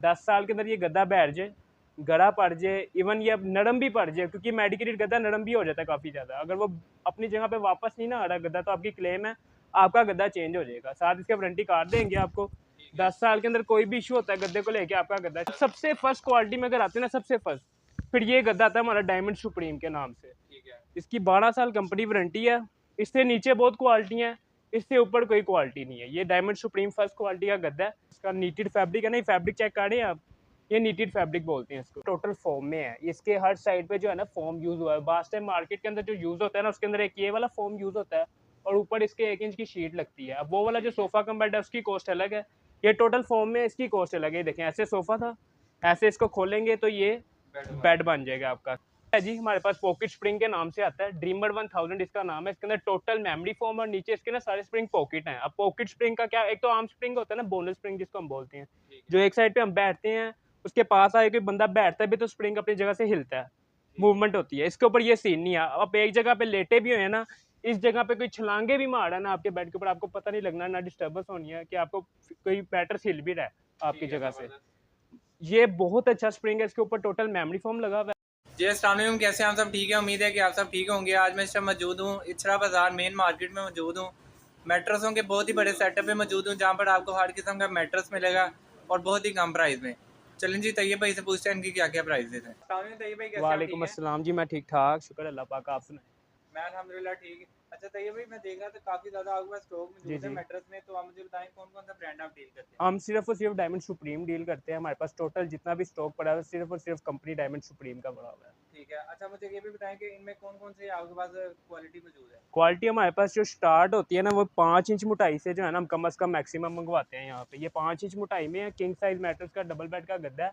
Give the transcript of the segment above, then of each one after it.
10 साल के अंदर ये गद्दा बैठ जाए, गड़ा पड़ जाए, इवन ये अब नरम भी पड़ जाए, क्योंकि मेडिकेटेड गद्दा नरम भी हो जाता है काफ़ी ज़्यादा। अगर वो अपनी जगह पे वापस नहीं ना आ रहा गद्दा, तो आपकी क्लेम है, आपका गद्दा चेंज हो जाएगा। साथ इसके वारंटी कार्ड देंगे आपको। 10 साल के अंदर कोई भी इशू होता है गद्दे को लेके, आपका गद्दा सबसे फर्स्ट क्वालिटी में अगर आते हैं ना, सबसे फर्स्ट, फिर ये गद्दा आता है हमारा डायमंड सुप्रीम के नाम से। इसकी 12 साल कंपनी वारंटी है। इससे नीचे बहुत क्वालिटी है, इससे ऊपर कोई क्वालिटी नहीं है। ये डायमंड सुप्रीम फर्स्ट क्वालिटी का गद्दा है। इसका नीटेड फैब्रिक है, नहीं फैब्रिक चेक कर रहे हैं आप, ये नीटेड फैब्रिक बोलते हैं इसको। टोटल फोम में है, इसके हर साइड पे जो है ना फोम यूज हुआ है। बास्ट टाइम मार्केट के अंदर जो यूज होता है ना, उसके अंदर एक ये वाला फोम यूज होता है और ऊपर इसके 1 इंच की शीट लगती है। अब वो वाला जो सोफा कम बेड है उसकी कॉस्ट अलग है, ये टोटल फोम में इसकी कॉस्ट अलग है। देखें, ऐसे सोफा था, ऐसे इसको खोलेंगे तो ये बेड बन जाएगा आपका। है जी, हमारे पास पॉकेट स्प्रिंग के नाम से आता है, ड्रीमर 1000 इसका नाम है। इसके अंदर टोटल मेमोरी फोम और नीचे इसके ना सारे स्प्रिंग पॉकेट हैं। अब पॉकेट स्प्रिंग का क्या, एक तो आर्म स्प्रिंग होता है ना, बोनस स्प्रिंग जिसको हम बोलते हैं, जो एक साइड पे हम बैठते हैं, उसके पास आए कोई बंदा बैठता है भी तो स्प्रिंग अपनी जगह से हिलता है, मूवमेंट होती है। इसके ऊपर ये सीन नहीं है। आप एक जगह पे लेटे भी हुए हैं ना, इस जगह पे कोई छलांगे भी मारा ना आपके बेड के ऊपर, आपको पता नहीं लगना, ना डिस्टर्बेंस होनी है कि आपको कोई बैटर हिल भी रहा है आपकी जगह से। ये बहुत अच्छा स्प्रिंग है, इसके ऊपर टोटल मेमोरी फोम लगा हुआ है। जी अस्सलाम वालेकुम, कैसे हैं आप सब? ठीक है, उम्मीद है कि आप सब ठीक होंगे। आज मैं इस टाइम मौजूद हूँ इचरा बाज़ार मेन मार्केट में मौजूद हूँ। मैट्रसों के बहुत ही बड़े सेटअप में मौजूद हूँ, जहाँ पर आपको हर किस्म का मैट्रस मिलेगा और बहुत ही कम प्राइस में। चलें जी, तैयब भाई से पूछते हैं इनकी क्या क्या प्राइसेस हैं। तैयब भाई, कैसे हैं? आप ठीक वालेकुम हैं? अस्सलाम जी, मैं ठीक ठाक, शुक्र अल्लाह पाक, आप सुनाएं। मैं अल्हम्दुलिल्लाह ठीक। अच्छा तैयब भाई, मैं देख रहा था काफ़ी ज़्यादा आपके पास स्टॉक जी मौजूद है जी, मैट्रस में, तो आप मुझे बताएं कौन कौन सा ब्रांड आप डील करते हैं। हम सिर्फ और सिर्फ डायमंड सुप्रीम डील करते हैं। हमारे पास टोटल जितना भी स्टॉक पड़ा है सिर्फ और सिर्फ कंपनी डायमंड सुप्रीम का पड़ा हुआ है। ठीक है, अच्छा मुझे ये भी बताएं कि इनमें कौन कौन से आपके पास क्वालिटी मौजूद है। क्वालिटी हमारे पास जो स्टार्ट होती है ना, वो 5 इंच मोटाई से जो है ना, हम कम अज़ कम मैक्सिमम मंगवाते हैं यहाँ पे। ये 5 इंच मोटाई में है, किंग साइज मैट्रेस का डबल बेड का गद्दा है।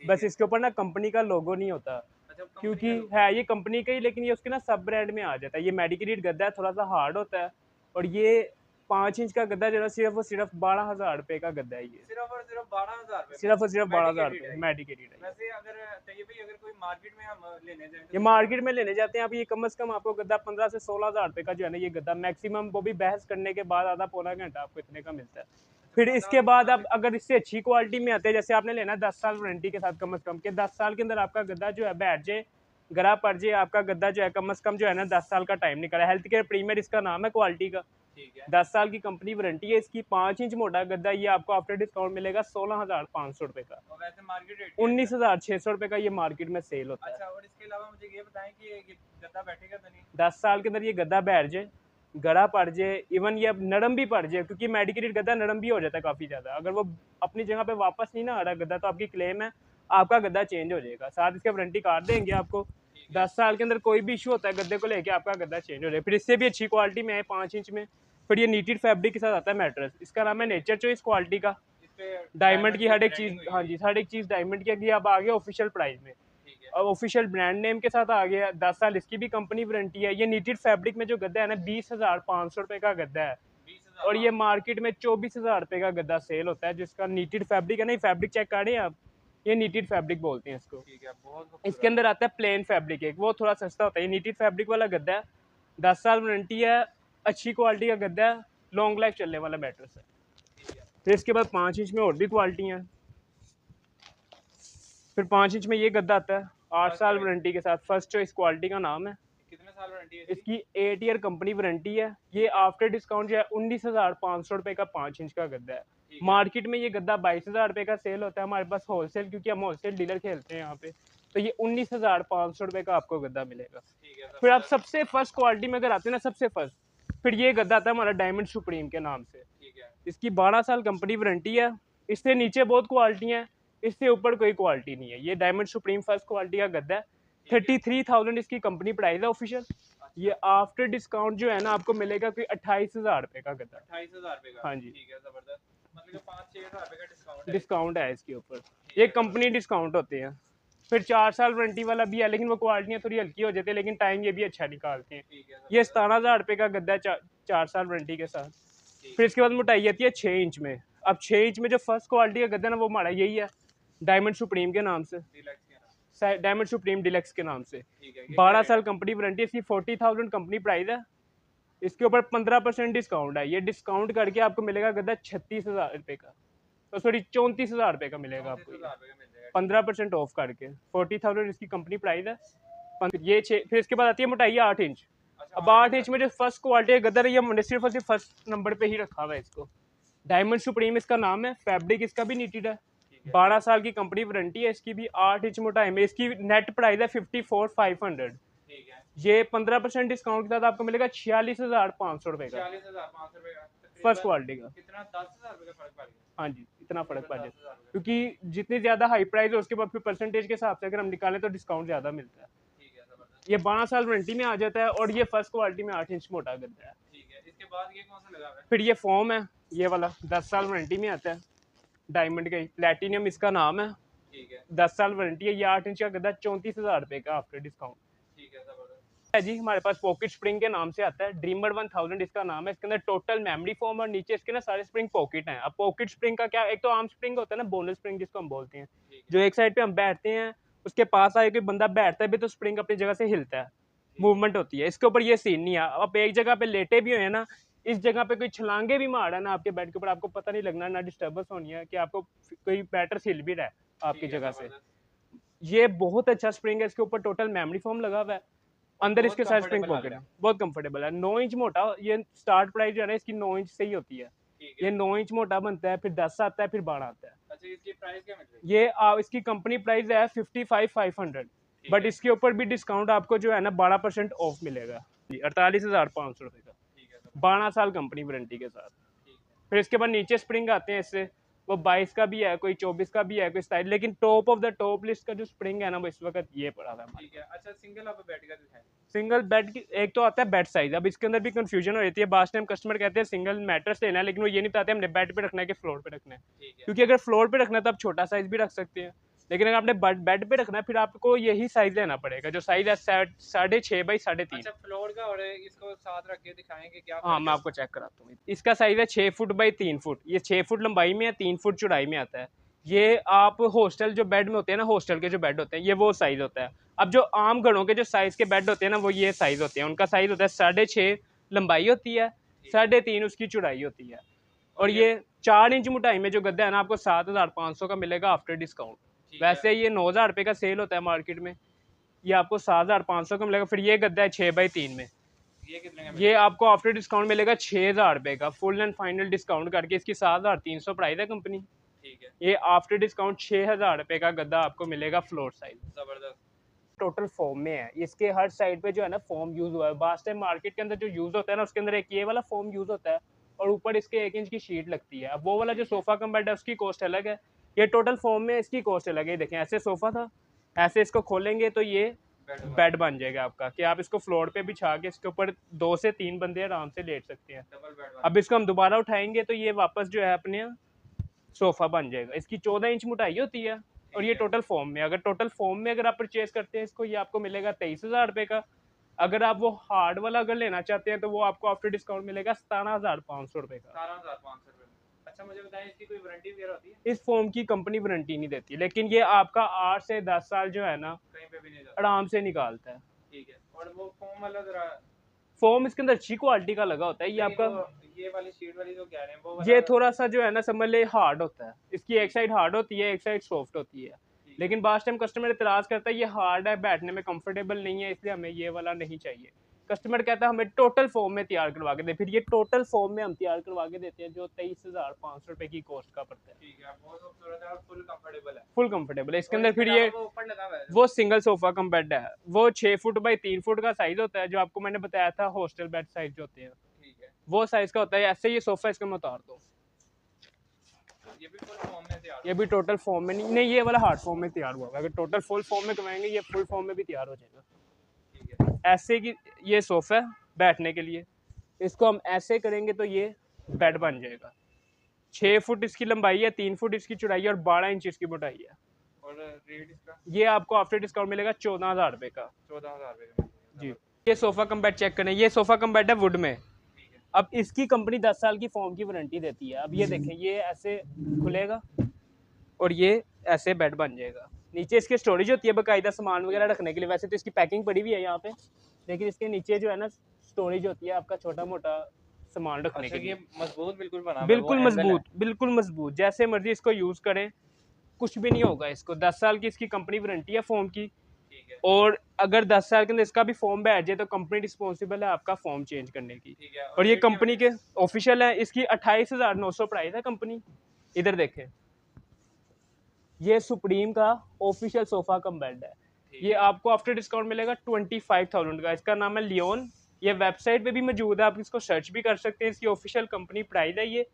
ठीक बस है। इसके ऊपर ना कंपनी का लोगो नहीं होता, अच्छा, कंपनी क्योंकि का लोगो है है। ये कंपनी का ही, लेकिन ये उसके ना सब ब्रांड में आ जाता है। ये मेडिकेटेड गद्दा है, थोड़ा सा हार्ड होता है। और ये 5 इंच का गद्दा जो है सिर्फ और सिर्फ 12,000 रुपये का गद्दा है। ये सिर्फ और सिर्फ 12,000 रुपए में सिर्फ और सिर्फ 12,000 रुपये मेडिकेटेड है ये। मेडिकेटेड है ये। वैसे अगर तैयब भाई, अगर कोई मार्केट में हम लेने जाएं तो ये कितने का मार्केट में मिलेगा। लेने जाते हैं आप, ये कम से कम आपको गद्दा 15 से 16 हज़ार रुपये का जो है ना ये गद्दा मैक्सिमम, वो भी बहस करने के बाद आधा पौना घंटा आपको इतने का मिलता है। अच्छा, फिर 15 इसके से बाद 16 अब तक। अगर इससे अच्छी क्वालिटी में आते हैं, जैसे आपने लेना 10 साल वारंटी के साथ, कम से कम के 10 साल के अंदर आपका गद्दा जो है बैठ जाए, गरा पड़ जाए, आपका गद्दा जो है कम से कम जो है ना 10 साल का टाइम निकला। हेल्थ केयर प्रीमियर इसका नाम है क्वालिटी का। ठीक है। 10 साल की कंपनी वारंटी है इसकी। 5 इंच मोटा गद्दा, ये आपको आफ्टर डिस्काउंट मिलेगा 16,500 रुपये का। और वैसे मार्केट रेट क्या है इसका? 19,600 रुपये का ये मार्केट में सेल होता है। अच्छा, और इसके अलावा मुझे ये बताएं कि ये गद्दा बैठेगा तो नहीं। 10 साल के अंदर ये गद्दा बैठ जाए, गड़ा पड़ जाए, इवन ये अब नरम भी पड़ जाए, क्योंकि मेडिकेटेड गद्दा नरम भी हो जाता है काफ़ी ज़्यादा। अगर वो अपनी जगह पे वापस नहीं ना आ रहा गद्दा, तो आपकी क्लेम है, आपका गद्दा चेंज हो जाएगा। साथ इसके वारंटी कार्ड देंगे आपको। ठीक है। 10 साल के अंदर कोई भी इशू होता है गद्दे को लेके, आपका गद्दा चेंज हो जाएगा। फिर इससे भी अच्छी क्वालिटी में है 5 इंच में। फिर ये नीटेड फैब्रिक के साथ आता है मैट्रेस, इसका नाम है नेचर चॉइस क्वालिटी का। इस पे डायमंड की की हर एक चीज़, ब्रांडिंग हुई हाँ हुई जी, है। हर एक चीज़ डायमंड की। अभी अब आ गया ऑफिशियल प्राइस में, ठीक है। अब ऑफिशियल ब्रांड नेम के साथ आ गया। 10 साल इसकी भी कंपनी वारंटी है। ये नीटेड फैब्रिक में जो गद्दा है ना, 20,500 रुपये का गद्दा है। 20,000 और ये मार्केट में 24,000 रुपये का गद्दा सेल होता है, जिसका नीटेड फैब्रिक है, नहीं फैब्रिक चेक कर रहे हैं आप, ये नीटेड फैब्रिक बोलते हैं इसको। ठीक है, बहुत इसके खूबसूरत। अंदर आता है प्लेन फैब्रिक, एक वो थोड़ा सस्ता होता है। ये नीटेड फैब्रिक वाला गद्दा है, 10 साल वारंटी है, अच्छी क्वालिटी का गद्दा है, लॉन्ग लाइफ चलने वाला मैट्रेस है। ठीक है। फिर इसके बाद 5 इंच में और भी क्वालिटी हैं। फिर 5 इंच में ये गद्दा आता है 8 फर्स्ट साल चॉइस वारंटी के साथ, फर्स्ट चॉइस क्वालिटी का नाम है। कितने साल वारंटी है इसकी? इसकी 8 ईयर कंपनी वारंटी है। ये ठीक है। आफ्टर डिस्काउंट जो है 19,500 रुपये का 5 इंच का गद्दा है। ठीक है। मार्केट में ये गद्दा 22,000 रुपये का सेल होता है। हमारे पास होलसेल, क्योंकि हम होलसेल डीलर खेलते हैं यहाँ पे, तो ये 19,500 रुपये का आपको गद्दा मिलेगा। ठीक है, फिर आप जबरदस्त। सबसे फर्स्ट क्वालिटी में अगर आते हैं ना, सबसे फर्स्ट, फिर ये गद्दा आता है हमारा डायमंड सुप्रीम के नाम से। ठीक है। इसकी 12 साल कंपनी वारंटी है। इससे नीचे बहुत क्वालिटी हैं, इससे ऊपर कोई क्वालिटी नहीं है। ये डायमंड सुप्रीम फर्स्ट क्वालिटी का गद्दा है। ठीक है। 33,000 इसकी कंपनी प्राइस है ऑफिशियल। ये अच्छा, आफ्टर डिस्काउंट जो है ना आपको मिलेगा कोई 28,000 रुपये का गद्दा। 28,000 रुपए का। हाँ जी, ठीक है, जबरदस्त। मतलब कि 5-6 हज़ार रुपए का डिस्काउंट है इसमें। डिस्काउंट है इसके ऊपर। ठीक ये है, कंपनी जबरदस्त। डिस्काउंट होते हैं। फिर 4 साल वारंटी वाला भी है, लेकिन वो क्वालिटियाँ थोड़ी हल्की हो जाती है, लेकिन टाइम ये भी अच्छा निकालते हैं। ठीक है, ये जबरदस्त। 17,000 रुपये का गद्दा है, 4 साल वारंटी के साथ। ठीक फिर है। इसके बाद मोटाई आती है 6 इंच में। अब 6 इंच में जो फर्स्ट क्वालिटी का गद्दा है ना, वो हमारा यही है, डायमंड सुप्रीम के नाम से, डीलक्स के नाम। डायमंड सुप्रीम डिलक्स के नाम से। ठीक है, ये क्या 12 रेट साल है? कंपनी वारंटी, इसकी 40,000 कंपनी प्राइस है। इसके ऊपर 15% डिस्काउंट है। ये डिस्काउंट करके आपको मिलेगा गद्दा 36,000 रुपये का। सॉरी 34,000 रुपये का मिलेगा आपको, 34,000 रुपये का मिल जाएगा। 15% ऑफ करके 40,000 इसकी कंपनी प्राइस है। ये 6, फिर इसके बाद आती है मोटाई 8 इंच। अच्छा, अब 8 इंच में जो फर्स्ट क्वालिटी है गदर, ये हमने सिर्फ और सिर्फ फर्स्ट नंबर पे ही रखा हुआ है इसको। डायमंड सुप्रीम इसका नाम है, फैब्रिक इसका भी नीटेड है, ठीक है। 12 साल की कंपनी वारंटी है इसकी भी। 8 इंच मोटाई में इसकी नेट प्राइस है 54,500। ठीक है, ये 15% डिस्काउंट के साथ आपको मिलेगा 46,500 रुपये का 46,500 रुपये का। फर्स्ट तकरीबन क्वालिटी का। कितना, 10,000 रुपये का फर्क पड़ गया। हाँ जी, इतना फर्क पड़ तकरीबन जाता है 10,000 रुपये। क्योंकि जितनी ज़्यादा हाई प्राइस है उसके बाद फिर परसेंटेज के हिसाब से अगर हम निकालें तो डिस्काउंट ज़्यादा मिलता है। ठीक है, ज़बरदस्त। ये 12 साल वारंटी में आ जाता है और ये फर्स्ट क्वालिटी में 8 इंच मोटा गद्दा है। ठीक है, इसके बाद ये कौन सा लगा हुआ है? फिर ये फॉर्म है, ये वाला 10 साल वारंटी में आता है, डायमंड का ही, प्लेटिनियम इसका नाम है, ठीक है, 10 साल वारंटी है। ये 8 इंच का गद्दा 34,000 रुपये का आफ्टर डिस्काउंट ठीक है, ज़बरदस्त। है जी। हमारे पास पॉकेट स्प्रिंग के नाम से आता है, ड्रीमर 1000 इसका नाम है। इसके अंदर टोटल मेमोरी फोम और नीचे इसके ना सारे स्प्रिंग पॉकेट हैं। अब पॉकेट स्प्रिंग का क्या, एक तो आर्म स्प्रिंग होता है ना, बोनस स्प्रिंग जिसको हम बोलते हैं, ठीक है, जो एक साइड पे हम बैठते हैं, उसके पास आए कोई बंदा बैठता है भी तो स्प्रिंग अपनी जगह से हिलता है, मूवमेंट होती है। इसके ऊपर ये सीन नहीं है। आप एक जगह पे लेटे भी हुए ना, इस जगह पे कोई छलांगे भी मारा ना आपके बेड के ऊपर, आपको पता नहीं लगना, ना डिस्टर्बेंस होनी है कि आपको कोई बैटर हिल भी रहा है आपकी ठीक है, जगह से। ज़बरदस्त। ये बहुत अच्छा स्प्रिंग है, इसके ऊपर टोटल मेमोरी फोम लगा हुआ है, अंदर बहुत इसके साथ स्प्रिंग comfortable पॉकेट लग है, रहा बहुत कंफर्टेबल है। 9 इंच मोटा, ये स्टार्ट प्राइस जो है ना इसकी 9 इंच से ही होती है। ठीक ये है। 9 इंच मोटा बनता है, फिर 10 आता है, फिर 12 आता है। अच्छा, इसकी प्राइस क्या मिल रही है? ये इसकी कंपनी प्राइस है 55,500, ठीक बट है, इसके ऊपर भी डिस्काउंट आपको जो है ना 12% ऑफ मिलेगा जी, 48,500 रुपये का, ठीक है, ज़बरदस्त। 12 साल कंपनी वारंटी के साथ। ठीक है, फिर इसके बाद नीचे स्प्रिंग आते हैं इससे, वो 22 का भी है, कोई 24 का भी है, कोई 27, लेकिन top of the top list का जो स्प्रिंग है ना वो इस वक्त ये पड़ा था हमारे। ठीक है। अच्छा, सिंगल आप बेड का दिखाएं। सिंगल बेड की एक तो आता है बेड साइज, अब इसके अंदर भी कंफ्यूजन हो जाती है। बास्ट टाइम कस्टमर कहते हैं सिंगल मैट्रेस लेना है, लेकिन वो ये नहीं बताते हमने बेड पे रखना है कि फ्लोर पे रखना है। ठीक है, क्योंकि अगर फ्लोर पे रखना है तो आप छोटा साइज भी रख सकते हैं, लेकिन अगर आपने बेड पे रखना है फिर आपको यही साइज लेना पड़ेगा, जो साइज है 6.5 बाई 3.5। अच्छा, फ्लोर का और इसको साथ रख के दिखाएंगे क्या हाँ, फर्क मैं है? आपको चेक कराता हूँ। इसका साइज है 6 फुट बाई 3 फुट, ये 6 फुट लंबाई में है, 3 फुट चौड़ाई में आता है। ये आप हॉस्टल जो बेड में होते हैं ना, हॉस्टल के जो बेड होते हैं ये वो साइज होता है। अब जो आम घरों के जो साइज के बेड होते हैं ना वो ये साइज होते हैं, उनका साइज होता है 6.5 लंबाई होती है, 3.5 उसकी चौड़ाई होती है। और ये 4 इंच मोटाई में जो गद्दा है ना आपको 7,500 का मिलेगा आफ्टर डिस्काउंट। ठीक है, वैसे ये 9,000 रुपये का सेल होता है मार्केट में, ये आपको 7,500 का मिलेगा। फिर ये गद्दा है 6 बाई 3 में, ये कितने का ये मिलेगा? आपको आफ्टर डिस्काउंट मिलेगा 6,000 रुपये का, फुल एंड फाइनल डिस्काउंट करके इसकी 7,300 प्राइस है कंपनी। ठीक है, ये आफ्टर डिस्काउंट 6,000 रुपये का गद्दा आपको मिलेगा फ्लोर साइज। ज़बरदस्त। टोटल फॉर्म में है, इसके हर साइड पे जो है ना फॉर्म यूज हुआ है। बास्ट टाइम मार्केट के अंदर जो यूज होता है ना उसके अंदर एक ये वाला फॉर्म यूज होता है और ऊपर इसके 1 इंच की शीट लगती है। अब वो वाला जो सोफा कम बेड है उसकी कॉस्ट अलग है, ये टोटल फॉर्म में इसकी कॉस्ट अलग है। देखें ऐसे सोफा था, ऐसे इसको खोलेंगे तो ये बेड बन जाएगा आपका, कि आप इसको फ्लोर पे बिछा के इसके ऊपर 2 से 3 बंदे आराम से लेट सकते हैं। डबल बेड अब इसको हम दोबारा उठाएंगे तो ये वापस जो है अपने सोफा बन जाएगा। इसकी 14 इंच मोटाई होती है और ये टोटल फॉर्म में, अगर टोटल फॉर्म में अगर आप परचेज करते हैं इसको, ये आपको मिलेगा 23,000 रुपये का। अगर आप वो हार्ड वाला अगर लेना चाहते हैं तो वो आपको आफ्टर डिस्काउंट मिलेगा 17,500 रुपये का। 17,500 रुपये में। अच्छा, मुझे बताएं इसकी कोई वारंटी वगैरह होती है? इस फॉर्म की कंपनी वारंटी नहीं देती, लेकिन ये आपका 8 से 10 साल जो है ना कहीं पे भी नहीं जाता। आराम से निकालता है। ठीक है, और वो फोम वाला जरा, फॉर्म इसके अंदर अच्छी क्वालिटी का लगा होता है। ये आपका ये वाली शीट वाली जो कह रहे हैं वो ये थोड़ा सा जो है ना समझ ले हार्ड होता है, इसकी एक साइड हार्ड होती है, एक साइड सॉफ्ट होती है। लेकिन बास्ट टाइम कस्टमर इतराज़ करता है ये हार्ड है, बैठने में कंफर्टेबल नहीं है, इसलिए हमें ये वाला नहीं चाहिए। कस्टमर कहता है हमें टोटल फॉर्म में तैयार करवा के दे, फिर ये टोटल फॉर्म में हम तैयार करवा के देते हैं जो 23,500 रुपये की कॉस्ट का पड़ता है। ठीक है, बहुत खूबसूरत है और फुल कंफर्टेबल है। फुल कंफर्टेबल है। इसके अंदर फिर ये वो ऊपर लगा हुआ है। वो सिंगल सोफा कम बेड है, वो 6 फुट बाई 3 फुट का साइज होता है, जो आपको मैंने बताया था हॉस्टल बेड साइज जो होते हैं ठीक है, वो साइज का होता है। ऐसे ये सोफा इसका मैं उतार दूँ, ये भी फुल फॉर्म में तैयार ये भी टोटल फॉर्म में नहीं, ये वाला हार्ड फॉर्म में तैयार हुआ है। अगर टोटल फुल फॉर्म में करवाएंगे ये फुल फॉर्म में भी तैयार हो जाएगा। ठीक है, ऐसे की ये सोफा है बैठने के लिए, इसको हम ऐसे करेंगे तो ये बेड बन जाएगा। 6 फुट इसकी लंबाई है, 3 फुट इसकी चौड़ाई है और 12 इंच इसकी मोटाई है। और रेट इसका ये आपको आफ्टर डिस्काउंट मिलेगा 14,000 रुपये का 14,000 रुपये का मिलेगा। जी। ये सोफ़ा कम बेड चेक करें, ये सोफ़ा कम बेड है वुड में। ठीक है, अब इसकी कंपनी 10 साल की फॉर्म की वारंटी देती है। अब ये देखें, ये ऐसे खुलेगा और ये ऐसे बेड बन जाएगा। नीचे इसकी स्टोरेज होती है बाकायदा सामान वगैरह रखने के लिए। वैसे तो इसकी पैकिंग पड़ी हुई है यहाँ पे, लेकिन इसके नीचे जो है ना स्टोरेज होती है आपका छोटा मोटा सामान रखने अच्छा के ये लिए। मजबूत बिल्कुल बना हुआ है, वो बिल्कुल एंगल है। मजबूत, बिल्कुल मजबूत, जैसे मर्जी इसको यूज़ करें, कुछ भी नहीं होगा इसको। 10 साल की इसकी कंपनी वारंटी है फ़ोम की। ठीक है। और अगर 10 साल के अंदर इसका भी फ़ोम बैठ जाए तो कंपनी रिस्पॉन्सिबल है आपका फ़ोम चेंज करने की। ठीक है, और ये रेट क्या कंपनी के है? ऑफिशियल है। इसकी 28,900 प्राइस है कंपनी। इधर देखें, ये सुप्रीम का ऑफिशियल सोफा कम बेड है। ठीक ये है। आपको आफ्टर डिस्काउंट मिलेगा 25,000 का। इसका नाम है लियोन। ये वेबसाइट पे भी मौजूद है, आप इसको सर्च भी कर सकते हैं। इसकी ऑफिशियल कंपनी प्राइस है ये।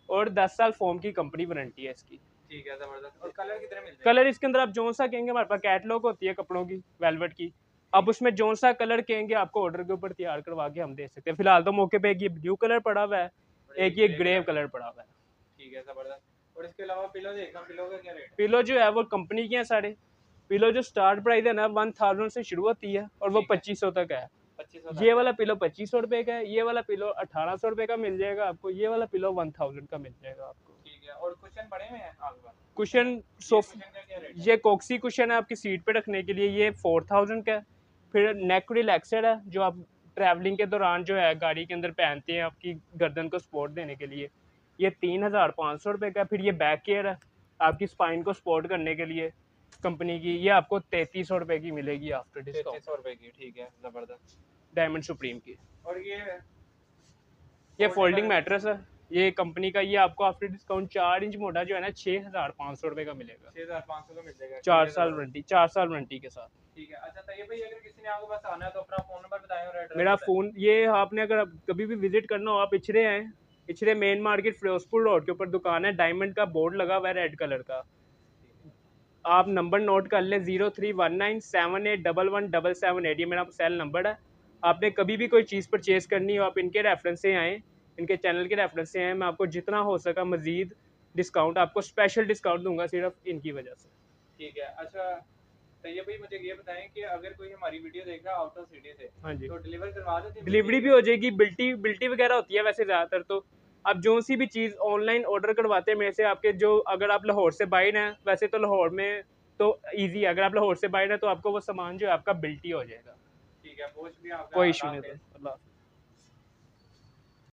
और 10 साल फोम की कंपनी वारंटी है इसकी। ठीक है, जबरदस्त। और कलर कितने मिल जाएंगे? कलर इसके अंदर आप जोन सा कहेंगे, हमारे पास कैटलॉग होती है कपड़ों की वेलवेट की, अब उसमें जोन सा कलर कहेंगे आपको ऑर्डर के ऊपर तैयार करवा के हम दे सकते हैं। फिलहाल तो मौके पे एक ये ब्लू कलर पड़ा हुआ है, और एक ये ग्रे कलर। कलर पड़ा हुआ है। ठीक है, जबरदस्त। और इसके अलावा पिलो देखना, पिलो का क्या रेट है? पिलो जो है वो कंपनी के हैं सारे। पिलो जो स्टार्ट प्राइस है ना 1000 से शुरू होती है और वो ठीक है। 2500 तक है। 2500 ये तक वाला है। पिलो 2500 रुपए का है, ये वाला पिलो 1800 रुपए का मिल जाएगा आपको, ये वाला पिलो 1000 का मिल जाएगा आपको। ठीक है, और कुशन पड़े हुए हैं आपके पास? कुशन ये सोफ कुशन का क्या रेट है? ये कॉक्सी कुशन है आपकी सीट पे रखने के लिए, ये 4000 का है। फिर नेक रिलैक्सर है जो आप ट्रैवलिंग के दौरान जो है गाड़ी के अंदर पहनते हैं आपकी गर्दन को सपोर्ट देने के लिए, ये 3500 रुपये का है। फिर ये बैक केयर है आपकी स्पाइन को सपोर्ट करने के लिए कंपनी की, ये आपको 3300 रुपये की मिलेगी आफ्टर डिस्काउंट। 3300 रुपए की। ठीक है, जबरदस्त। डायमंड सुप्रीम की। और ये ये फोल्डिंग फोल्डिंग मैट्रेस है, ये कंपनी का। ये आपको आफ्टर डिस्काउंट 4 इंच मोटा जो है ना 6500 रुपये का मिलेगा। 6500 का मिल जाएगा। ठीक चार है, साल जबरदस्त। वारंटी 4 साल वारंटी के साथ। ठीक है। अच्छा तैयब भाई, अगर किसी ने आपके पास आना है तो अपना फोन नंबर बताएं और एड्रेस मेरा बताएं। फ़ोन, ये आपने अगर कभी भी विजिट करना हो, आप इचरे आएँ। इचरे मेन मार्केट फिरोजपुर रोड के ऊपर दुकान है, डायमंड का बोर्ड लगा हुआ है रेड कलर का। आप नंबर नोट कर लें 031978117778, ये मेरा सेल नंबर है। आपने कभी भी कोई चीज़ परचेज़ करनी हो, आप इनके रेफरेंस से आएँ, इनके चैनल के रेफरेंस से आएँ। मैं आपको जितना हो सका मज़ीद डिस्काउंट, आपको स्पेशल डिस्काउंट दूंगा सिर्फ इनकी वजह से। ठीक है। अच्छा तैयब भाई, मुझे ये बताएं कि अगर कोई हमारी वीडियो देख रहा है आउट ऑफ सिटी से, हाँ जी, तो डिलीवर करवा देते हैं? डिलीवरी भी हो जाएगी। बिल्टी बिल्टी वगैरह होती है वैसे ज़्यादातर तो। आप जो सी भी चीज़ ऑनलाइन ऑर्डर करवाते हैं मेरे से, आपके जो, अगर आप लाहौर से बाइड हैं, वैसे तो लाहौर में तो ईजी है, अगर आप लाहौर से बाइड हैं तो आपको वो सामान जो है आपका बिल्टी हो जाएगा। ठीक है, पोस्ट भी आपका। कोई अल्लाह इशू नहीं हाफिज़। था। अल्लाह